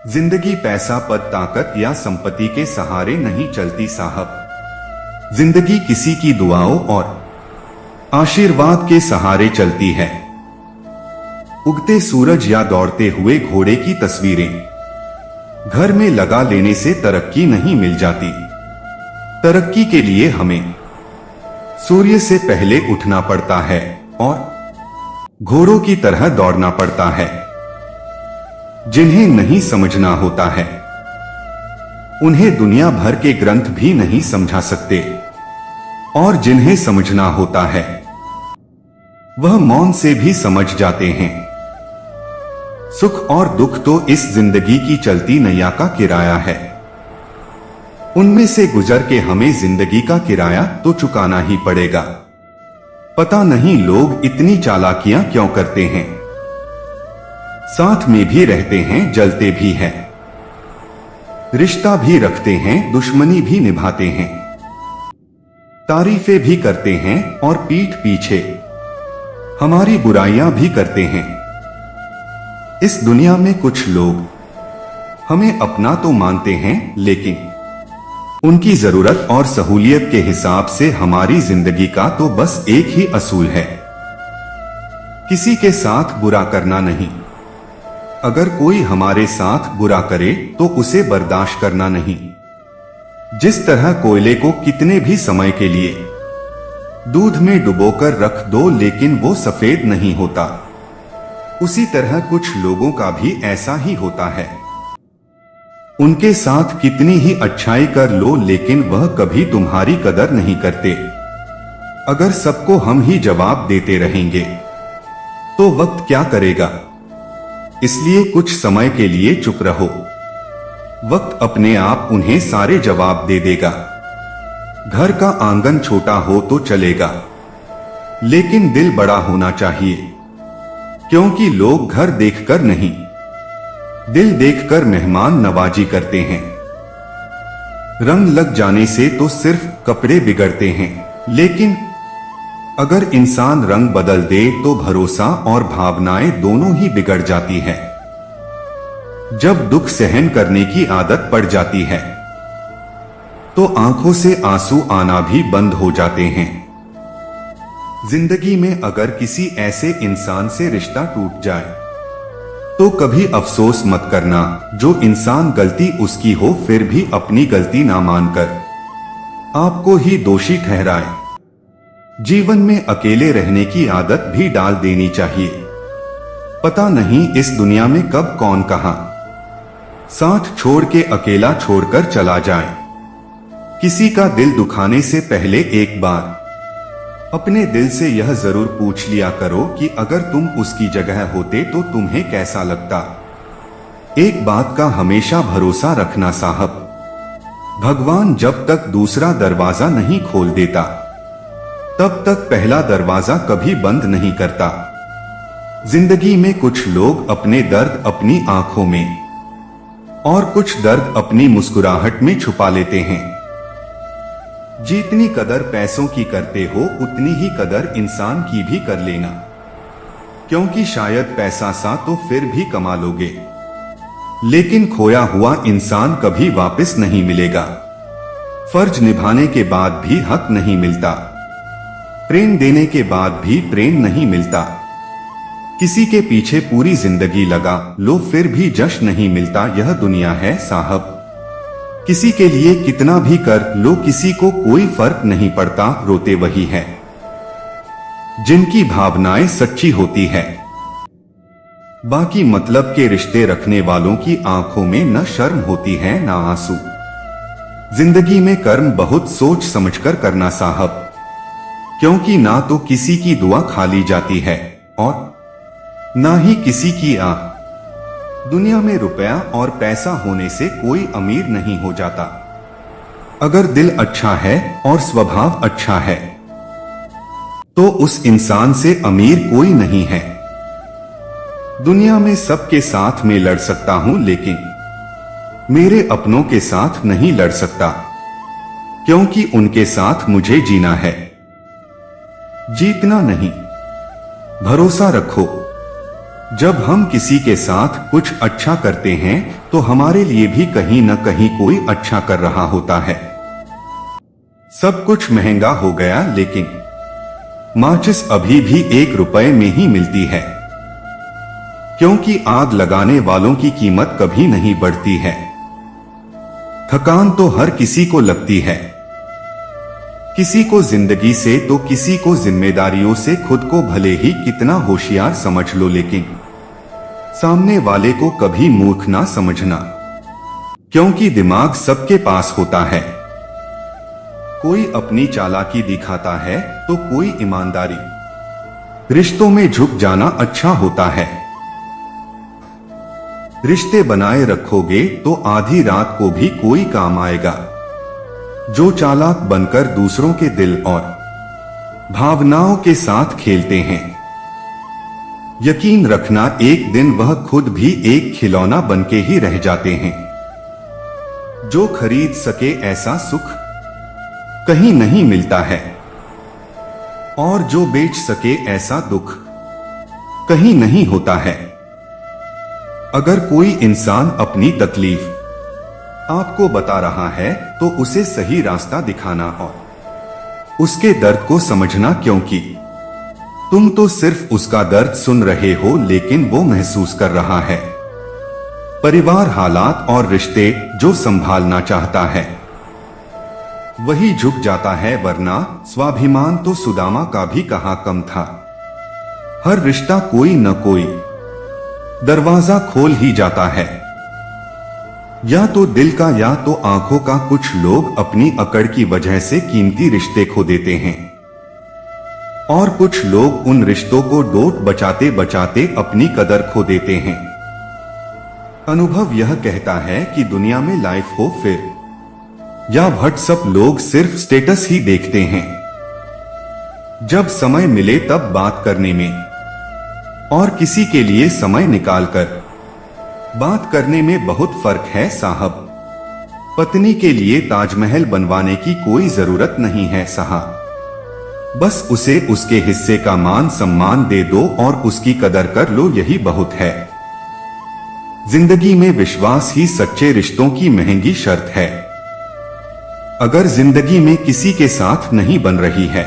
जिंदगी पैसा, पद, ताकत या संपत्ति के सहारे नहीं चलती साहब। जिंदगी किसी की दुआओं और आशीर्वाद के सहारे चलती है। उगते सूरज या दौड़ते हुए घोड़े की तस्वीरें घर में लगा लेने से तरक्की नहीं मिल जाती। तरक्की के लिए हमें सूर्य से पहले उठना पड़ता है और घोड़ों की तरह दौड़ना पड़ता है। जिन्हें नहीं समझना होता है उन्हें दुनिया भर के ग्रंथ भी नहीं समझा सकते, और जिन्हें समझना होता है वह मौन से भी समझ जाते हैं। सुख और दुख तो इस जिंदगी की चलती नैया का किराया है। उनमें से गुजर के हमें जिंदगी का किराया तो चुकाना ही पड़ेगा। पता नहीं लोग इतनी चालाकियां क्यों करते हैं। साथ में भी रहते हैं, जलते भी हैं, रिश्ता भी रखते हैं, दुश्मनी भी निभाते हैं, तारीफें भी करते हैं और पीठ पीछे हमारी बुराइयां भी करते हैं। इस दुनिया में कुछ लोग हमें अपना तो मानते हैं, लेकिन उनकी जरूरत और सहूलियत के हिसाब से हमारी जिंदगी का तो बस एक ही असूल है, किसी के साथ बुरा करना नहीं। अगर कोई हमारे साथ बुरा करे तो उसे बर्दाश्त करना नहीं। जिस तरह कोयले को कितने भी समय के लिए दूध में डुबोकर रख दो लेकिन वो सफेद नहीं होता, उसी तरह कुछ लोगों का भी ऐसा ही होता है। उनके साथ कितनी ही अच्छाई कर लो लेकिन वह कभी तुम्हारी कदर नहीं करते। अगर सबको हम ही जवाब देते रहेंगे तो वक्त क्या करेगा। इसलिए कुछ समय के लिए चुप रहो, वक्त अपने आप उन्हें सारे जवाब दे देगा। घर का आंगन छोटा हो तो चलेगा, लेकिन दिल बड़ा होना चाहिए, क्योंकि लोग घर देखकर नहीं, दिल देखकर मेहमान नवाजी करते हैं। रंग लग जाने से तो सिर्फ कपड़े बिगड़ते हैं, लेकिन अगर इंसान रंग बदल दे तो भरोसा और भावनाएं दोनों ही बिगड़ जाती है। जब दुख सहन करने की आदत पड़ जाती है तो आंखों से आंसू आना भी बंद हो जाते हैं। जिंदगी में अगर किसी ऐसे इंसान से रिश्ता टूट जाए तो कभी अफसोस मत करना। जो इंसान गलती उसकी हो फिर भी अपनी गलती ना मानकर आपको ही दोषी ठहराए। जीवन में अकेले रहने की आदत भी डाल देनी चाहिए। पता नहीं इस दुनिया में कब कौन कहां साथ छोड़ के अकेला छोड़कर चला जाए। किसी का दिल दुखाने से पहले एक बार अपने दिल से यह जरूर पूछ लिया करो कि अगर तुम उसकी जगह होते तो तुम्हें कैसा लगता। एक बात का हमेशा भरोसा रखना साहब, भगवान जब तक दूसरा दरवाजा नहीं खोल देता तब तक पहला दरवाजा कभी बंद नहीं करता। जिंदगी में कुछ लोग अपने दर्द अपनी आंखों में और कुछ दर्द अपनी मुस्कुराहट में छुपा लेते हैं। जितनी कदर पैसों की करते हो उतनी ही कदर इंसान की भी कर लेना, क्योंकि शायद पैसा सा तो फिर भी कमा लोगे, लेकिन खोया हुआ इंसान कभी वापस नहीं मिलेगा। फर्ज निभाने के बाद भी हक नहीं मिलता, प्रेम देने के बाद भी प्रेम नहीं मिलता। किसी के पीछे पूरी जिंदगी लगा लो फिर भी जश्न नहीं मिलता। यह दुनिया है साहब, किसी के लिए कितना भी कर लो किसी को कोई फर्क नहीं पड़ता। रोते वही है जिनकी भावनाएं सच्ची होती है। बाकी मतलब के रिश्ते रखने वालों की आंखों में न शर्म होती है न आंसू। जिंदगी में कर्म बहुत सोच समझकर करना साहब, क्योंकि ना तो किसी की दुआ खाली जाती है और ना ही किसी की आह। दुनिया में रुपया और पैसा होने से कोई अमीर नहीं हो जाता। अगर दिल अच्छा है और स्वभाव अच्छा है तो उस इंसान से अमीर कोई नहीं है। दुनिया में सबके साथ में लड़ सकता हूं, लेकिन मेरे अपनों के साथ नहीं लड़ सकता, क्योंकि उनके साथ मुझे जीना है, जीतना नहीं। भरोसा रखो, जब हम किसी के साथ कुछ अच्छा करते हैं तो हमारे लिए भी कहीं न कहीं कोई अच्छा कर रहा होता है। सब कुछ महंगा हो गया, लेकिन माचिस अभी भी 1 रुपए में ही मिलती है, क्योंकि आग लगाने वालों की कीमत कभी नहीं बढ़ती है। थकान तो हर किसी को लगती है, किसी को जिंदगी से तो किसी को जिम्मेदारियों से। खुद को भले ही कितना होशियार समझ लो, लेकिन सामने वाले को कभी मूर्ख ना समझना, क्योंकि दिमाग सबके पास होता है। कोई अपनी चालाकी दिखाता है तो कोई ईमानदारी। रिश्तों में झुक जाना अच्छा होता है। रिश्ते बनाए रखोगे तो आधी रात को भी कोई काम आएगा। जो चालाक बनकर दूसरों के दिल और भावनाओं के साथ खेलते हैं, यकीन रखना एक दिन वह खुद भी एक खिलौना बनके ही रह जाते हैं। जो खरीद सके ऐसा सुख कहीं नहीं मिलता है, और जो बेच सके ऐसा दुख कहीं नहीं होता है। अगर कोई इंसान अपनी तकलीफ आपको बता रहा है तो उसे सही रास्ता दिखाना और उसके दर्द को समझना, क्योंकि तुम तो सिर्फ उसका दर्द सुन रहे हो, लेकिन वो महसूस कर रहा है। परिवार, हालात और रिश्ते जो संभालना चाहता है वही झुक जाता है, वरना स्वाभिमान तो सुदामा का भी कहाँ कम था। हर रिश्ता कोई न कोई दरवाजा खोल ही जाता है, या तो दिल का या तो आंखों का। कुछ लोग अपनी अकड़ की वजह से कीमती रिश्ते खो देते हैं, और कुछ लोग उन रिश्तों को डोट बचाते बचाते अपनी कदर खो देते हैं। अनुभव यह कहता है कि दुनिया में लाइफ हो फिर या व्हाट्सएप, लोग सिर्फ स्टेटस ही देखते हैं। जब समय मिले तब बात करने में और किसी के लिए समय निकालकर बात करने में बहुत फर्क है साहब। पत्नी के लिए ताजमहल बनवाने की कोई जरूरत नहीं है साहब, बस उसे उसके हिस्से का मान सम्मान दे दो और उसकी कदर कर लो, यही बहुत है। जिंदगी में विश्वास ही सच्चे रिश्तों की महंगी शर्त है। अगर जिंदगी में किसी के साथ नहीं बन रही है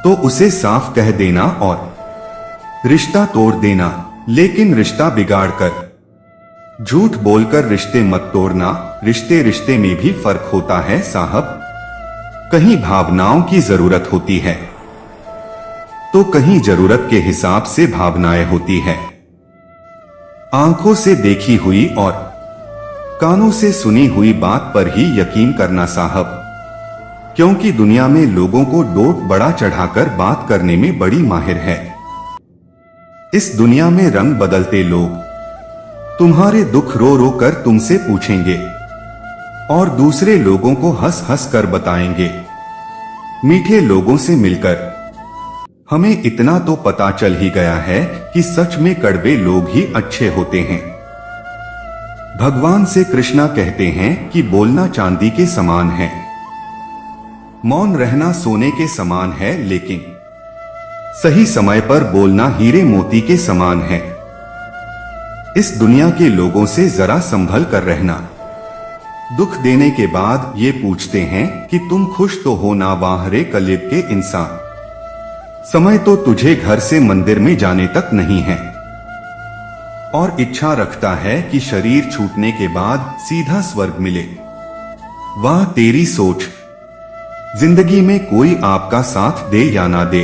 तो उसे साफ कह देना और रिश्ता तोड़ देना, लेकिन रिश्ता बिगाड़कर, झूठ बोलकर रिश्ते मत तोड़ना। रिश्ते रिश्ते में भी फर्क होता है साहब। कहीं भावनाओं की जरूरत होती है तो कहीं जरूरत के हिसाब से भावनाएं होती है। आंखों से देखी हुई और कानों से सुनी हुई बात पर ही यकीन करना साहब, क्योंकि दुनिया में लोगों को डोट बड़ा चढ़ाकर बात करने में बड़ी माहिर है। इस दुनिया में रंग बदलते लोग तुम्हारे दुख रो रो कर तुमसे पूछेंगे और दूसरे लोगों को हंस हंस कर बताएंगे। मीठे लोगों से मिलकर हमें इतना तो पता चल ही गया है कि सच में कड़वे लोग ही अच्छे होते हैं। भगवान से कृष्णा कहते हैं कि बोलना चांदी के समान है, मौन रहना सोने के समान है, लेकिन सही समय पर बोलना हीरे मोती के समान है। इस दुनिया के लोगों से जरा संभल कर रहना। दुख देने के बाद ये पूछते हैं कि तुम खुश तो हो ना, वाहरे कलिब के इंसान। समय तो तुझे घर से मंदिर में जाने तक नहीं है, और इच्छा रखता है कि शरीर छूटने के बाद सीधा स्वर्ग मिले। वाह तेरी सोच। जिंदगी में कोई आपका साथ दे या ना दे,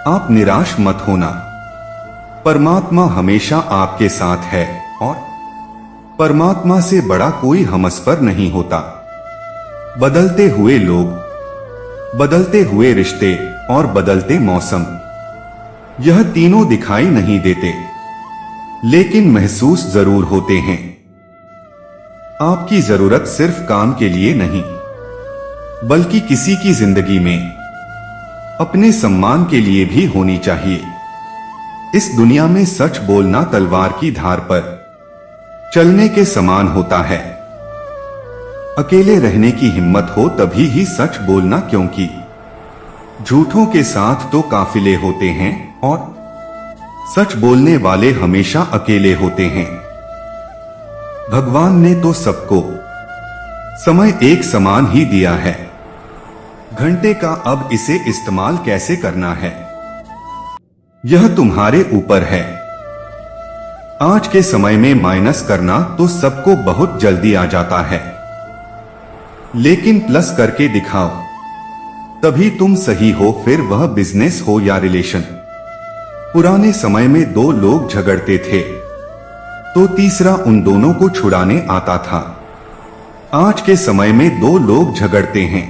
आप निराश मत होना। परमात्मा हमेशा आपके साथ है, और परमात्मा से बड़ा कोई हमसफर नहीं होता। बदलते हुए लोग, बदलते हुए रिश्ते और बदलते मौसम, यह तीनों दिखाई नहीं देते, लेकिन महसूस जरूर होते हैं। आपकी जरूरत सिर्फ काम के लिए नहीं, बल्कि किसी की जिंदगी में अपने सम्मान के लिए भी होनी चाहिए। इस दुनिया में सच बोलना तलवार की धार पर चलने के समान होता है। अकेले रहने की हिम्मत हो तभी ही सच बोलना, क्योंकि झूठों के साथ तो काफिले होते हैं और सच बोलने वाले हमेशा अकेले होते हैं। भगवान ने तो सबको समय एक समान ही दिया है। घंटे का अब इसे इस्तेमाल कैसे करना है, यह तुम्हारे ऊपर है। आज के समय में माइनस करना तो सबको बहुत जल्दी आ जाता है, लेकिन प्लस करके दिखाओ, तभी तुम सही हो, फिर वह बिजनेस हो या रिलेशन। पुराने समय में दो लोग झगड़ते थे तो तीसरा उन दोनों को छुड़ाने आता था। आज के समय में दो लोग झगड़ते हैं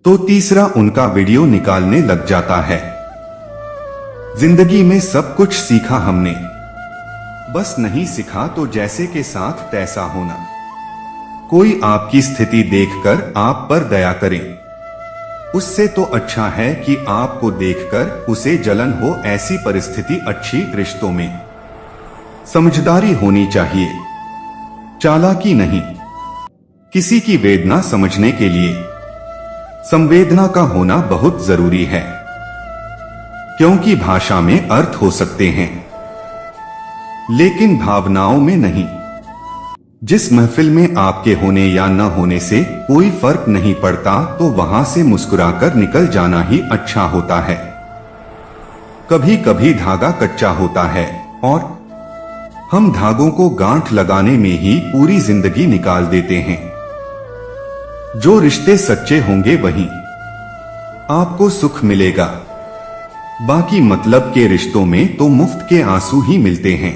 तो तीसरा उनका वीडियो निकालने लग जाता है। जिंदगी में सब कुछ सीखा हमने, बस नहीं सीखा तो जैसे के साथ तैसा होना। कोई आपकी स्थिति देखकर आप पर दया करे, उससे तो अच्छा है कि आपको देखकर उसे जलन हो। ऐसी परिस्थिति अच्छी रिश्तों में समझदारी होनी चाहिए, चालाकी नहीं। किसी की वेदना समझने के लिए संवेदना का होना बहुत जरूरी है, क्योंकि भाषा में अर्थ हो सकते हैं लेकिन भावनाओं में नहीं। जिस महफिल में आपके होने या न होने से कोई फर्क नहीं पड़ता, तो वहां से मुस्कुराकर निकल जाना ही अच्छा होता है। कभी कभी धागा कच्चा होता है और हम धागों को गांठ लगाने में ही पूरी जिंदगी निकाल देते हैं। जो रिश्ते सच्चे होंगे वहीं आपको सुख मिलेगा, बाकी मतलब के रिश्तों में तो मुफ्त के आंसू ही मिलते हैं।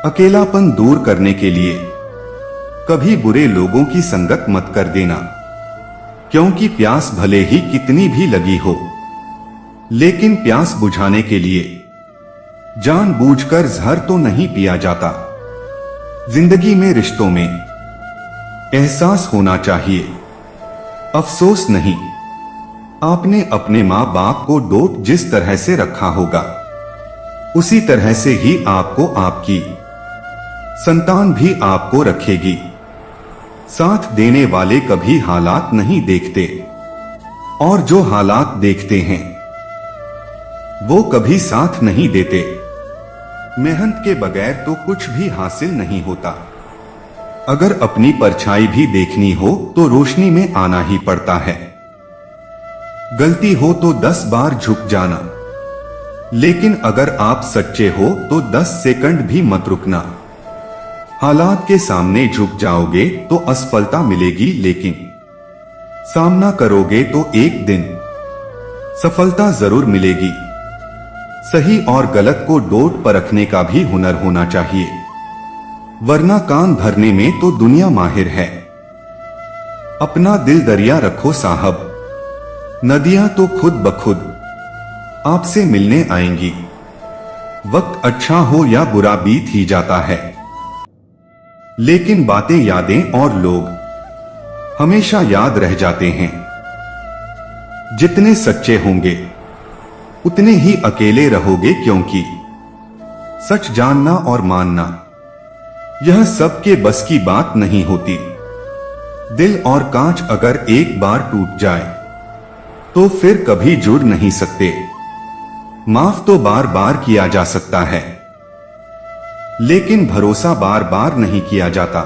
अकेलापन दूर करने के लिए कभी बुरे लोगों की संगत मत कर देना, क्योंकि प्यास भले ही कितनी भी लगी हो, लेकिन प्यास बुझाने के लिए जानबूझकर जहर तो नहीं पिया जाता। जिंदगी में रिश्तों में एहसास होना चाहिए, अफसोस नहीं। आपने अपने माँ बाप को डोट जिस तरह से रखा होगा, उसी तरह से ही आपको आपकी संतान भी आपको रखेगी। साथ देने वाले कभी हालात नहीं देखते, और जो हालात देखते हैं वो कभी साथ नहीं देते। मेहनत के बगैर तो कुछ भी हासिल नहीं होता। अगर अपनी परछाई भी देखनी हो तो रोशनी में आना ही पड़ता है। गलती हो तो 10 बार झुक जाना, लेकिन अगर आप सच्चे हो तो 10 सेकंड भी मत रुकना। हालात के सामने झुक जाओगे तो असफलता मिलेगी, लेकिन सामना करोगे तो एक दिन सफलता जरूर मिलेगी। सही और गलत को डोट परखने का भी हुनर होना चाहिए, वरना कान भरने में तो दुनिया माहिर है। अपना दिल दरिया रखो साहब, नदियां तो खुद ब खुद आपसे मिलने आएंगी। वक्त अच्छा हो या बुरा बीत ही जाता है, लेकिन बातें, यादें और लोग हमेशा याद रह जाते हैं। जितने सच्चे होंगे उतने ही अकेले रहोगे, क्योंकि सच जानना और मानना यह सबके बस की बात नहीं होती। दिल और कांच अगर एक बार टूट जाए तो फिर कभी जुड़ नहीं सकते। माफ तो बार बार किया जा सकता है, लेकिन भरोसा बार बार नहीं किया जाता।